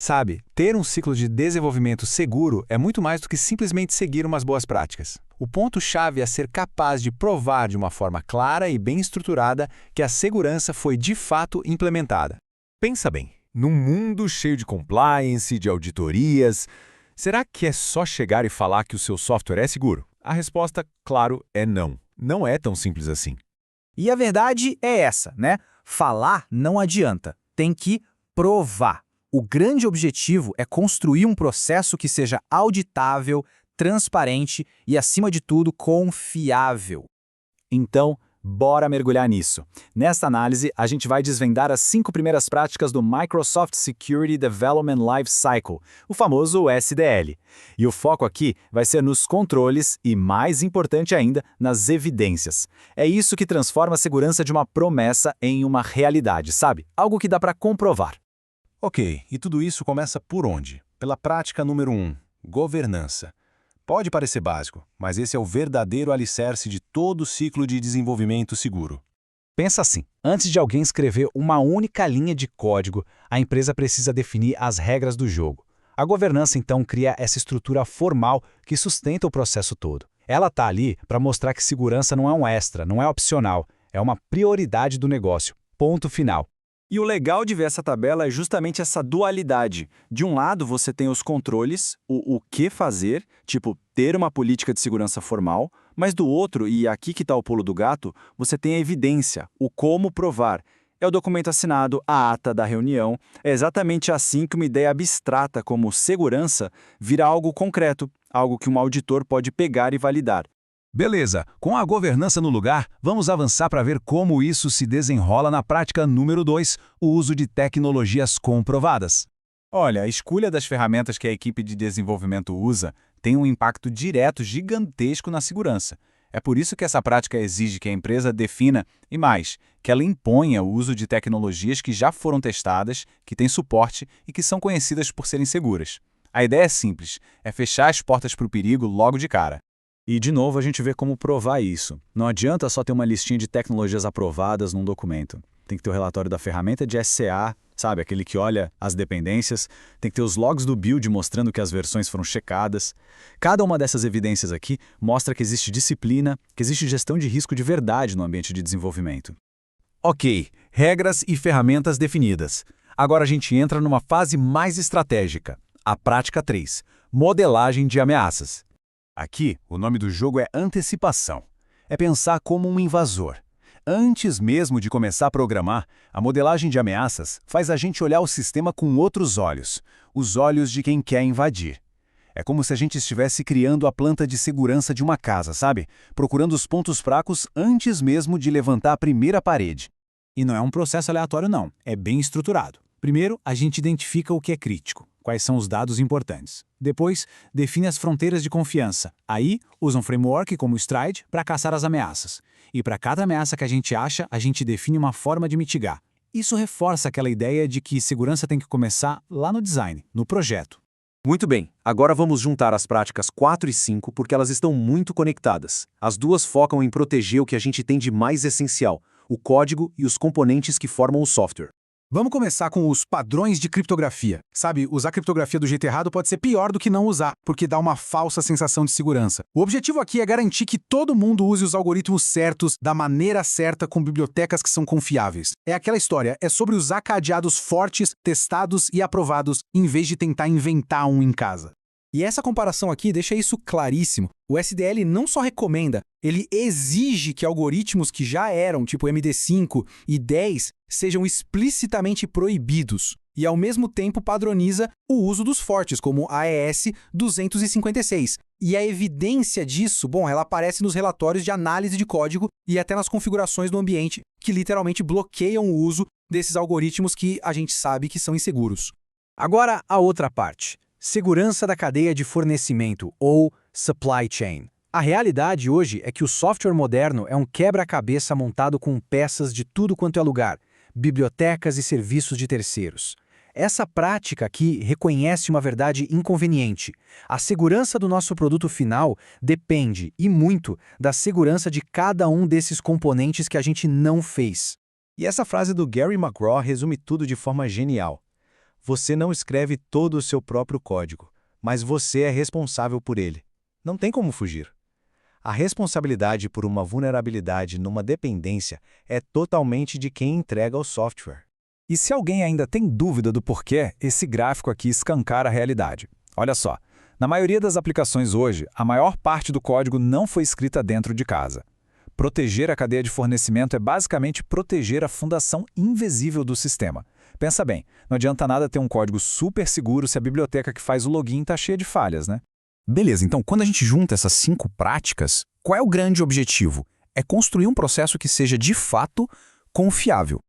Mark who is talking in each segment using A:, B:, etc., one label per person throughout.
A: Sabe, ter um ciclo de desenvolvimento seguro é muito mais do que simplesmente seguir umas boas práticas. O ponto-chave é ser capaz de provar de uma forma clara e bem estruturada que a segurança foi de fato implementada.
B: Pensa bem, num mundo cheio de compliance, de auditorias, será que é só chegar e falar que o seu software é seguro? A resposta, claro, é não. Não é tão simples assim.
C: E a verdade é essa, né? Falar não adianta, tem que provar. O grande objetivo é construir um processo que seja auditável, transparente e, acima de tudo, confiável. Então, bora mergulhar nisso. Nesta análise, a gente vai desvendar as 5 primeiras práticas do Microsoft Security Development Life Cycle, o famoso SDL. E o foco aqui vai ser nos controles e, mais importante ainda, nas evidências. É isso que transforma a segurança de uma promessa em uma realidade, sabe? Algo que dá para comprovar.
D: Ok, e tudo isso começa por onde? Pela prática número 1, governança. Pode parecer básico, mas esse é o verdadeiro alicerce de todo o ciclo de desenvolvimento seguro.
C: Pensa assim, antes de alguém escrever uma única linha de código, a empresa precisa definir as regras do jogo. A governança, então, cria essa estrutura formal que sustenta o processo todo. Ela está ali para mostrar que segurança não é um extra, não é opcional, é uma prioridade do negócio. Ponto final.
E: E o legal de ver essa tabela é justamente essa dualidade. De um lado, você tem os controles, o que fazer, tipo ter uma política de segurança formal, mas do outro, e aqui que está o pulo do gato, você tem a evidência, o como provar. É o documento assinado, a ata da reunião. É exatamente assim que uma ideia abstrata como segurança vira algo concreto, algo que um auditor pode pegar e validar.
D: Beleza, com a governança no lugar, vamos avançar para ver como isso se desenrola na prática número 2, o uso de tecnologias comprovadas.
E: Olha, a escolha das ferramentas que a equipe de desenvolvimento usa tem um impacto direto gigantesco na segurança. É por isso que essa prática exige que a empresa defina, e mais, que ela imponha o uso de tecnologias que já foram testadas, que têm suporte e que são conhecidas por serem seguras. A ideia é simples, é fechar as portas para o perigo logo de cara.
C: E, de novo, a gente vê como provar isso. Não adianta só ter uma listinha de tecnologias aprovadas num documento. Tem que ter o relatório da ferramenta de SCA, sabe, aquele que olha as dependências. Tem que ter os logs do build mostrando que as versões foram checadas. Cada uma dessas evidências aqui mostra que existe disciplina, que existe gestão de risco de verdade no ambiente de desenvolvimento.
D: Ok, regras e ferramentas definidas. Agora a gente entra numa fase mais estratégica, a prática 3, modelagem de ameaças. Aqui, o nome do jogo é antecipação. É pensar como um invasor. Antes mesmo de começar a programar, a modelagem de ameaças faz a gente olhar o sistema com outros olhos, os olhos de quem quer invadir. É como se a gente estivesse criando a planta de segurança de uma casa, sabe? Procurando os pontos fracos antes mesmo de levantar a primeira parede.
C: E não é um processo aleatório não, é bem estruturado. Primeiro, a gente identifica o que é crítico, quais são os dados importantes. Depois, define as fronteiras de confiança. Aí, usa um framework como o Stride para caçar as ameaças. E para cada ameaça que a gente acha, a gente define uma forma de mitigar. Isso reforça aquela ideia de que segurança tem que começar lá no design, no projeto.
F: Muito bem, agora vamos juntar as práticas 4 e 5 porque elas estão muito conectadas. As duas focam em proteger o que a gente tem de mais essencial, o código e os componentes que formam o software.
G: Vamos começar com os padrões de criptografia. Sabe, usar criptografia do jeito errado pode ser pior do que não usar, porque dá uma falsa sensação de segurança. O objetivo aqui é garantir que todo mundo use os algoritmos certos, da maneira certa, com bibliotecas que são confiáveis. É aquela história, é sobre usar cadeados fortes, testados e aprovados, em vez de tentar inventar um em casa.
H: E essa comparação aqui deixa isso claríssimo. O SDL não só recomenda, ele exige que algoritmos que já eram, tipo MD5 e 10, sejam explicitamente proibidos. E, ao mesmo tempo, padroniza o uso dos fortes, como AES 256. E a evidência disso, bom, ela aparece nos relatórios de análise de código e até nas configurações do ambiente, que literalmente bloqueiam o uso desses algoritmos que a gente sabe que são inseguros.
C: Agora, a outra parte. Segurança da cadeia de fornecimento, ou supply chain. A realidade hoje é que o software moderno é um quebra-cabeça montado com peças de tudo quanto é lugar, bibliotecas e serviços de terceiros. Essa prática aqui reconhece uma verdade inconveniente. A segurança do nosso produto final depende, e muito, da segurança de cada um desses componentes que a gente não fez.
B: E essa frase do Gary McGraw resume tudo de forma genial.
F: Você não escreve todo o seu próprio código, mas você é responsável por ele. Não tem como fugir. A responsabilidade por uma vulnerabilidade numa dependência é totalmente de quem entrega o software.
A: E se alguém ainda tem dúvida do porquê, esse gráfico aqui escancara a realidade. Olha só, na maioria das aplicações hoje, a maior parte do código não foi escrita dentro de casa. Proteger a cadeia de fornecimento é basicamente proteger a fundação invisível do sistema. Pensa bem, não adianta nada ter um código super seguro se a biblioteca que faz o login está cheia de falhas, né?
C: Beleza, então quando a gente junta essas 5 práticas, qual é o grande objetivo? É construir um processo que seja de fato confiável.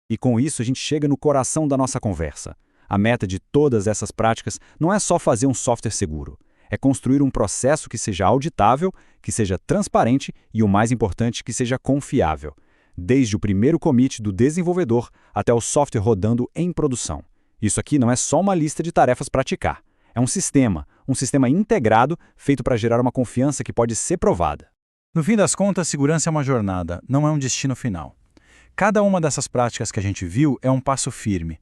D: E com isso a gente chega no coração da nossa conversa. A meta de todas essas práticas não é só fazer um software seguro. É construir um processo que seja auditável, que seja transparente e, o mais importante, que seja confiável. Desde o primeiro commit do desenvolvedor até o software rodando em produção. Isso aqui não é só uma lista de tarefas para praticar. É um sistema integrado feito para gerar uma confiança que pode ser provada.
H: No fim das contas, segurança é uma jornada, não é um destino final. Cada uma dessas práticas que a gente viu é um passo firme,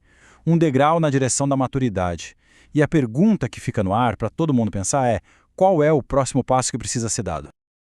H: um degrau na direção da maturidade. E a pergunta que fica no ar para todo mundo pensar é: qual é o próximo passo que precisa ser dado?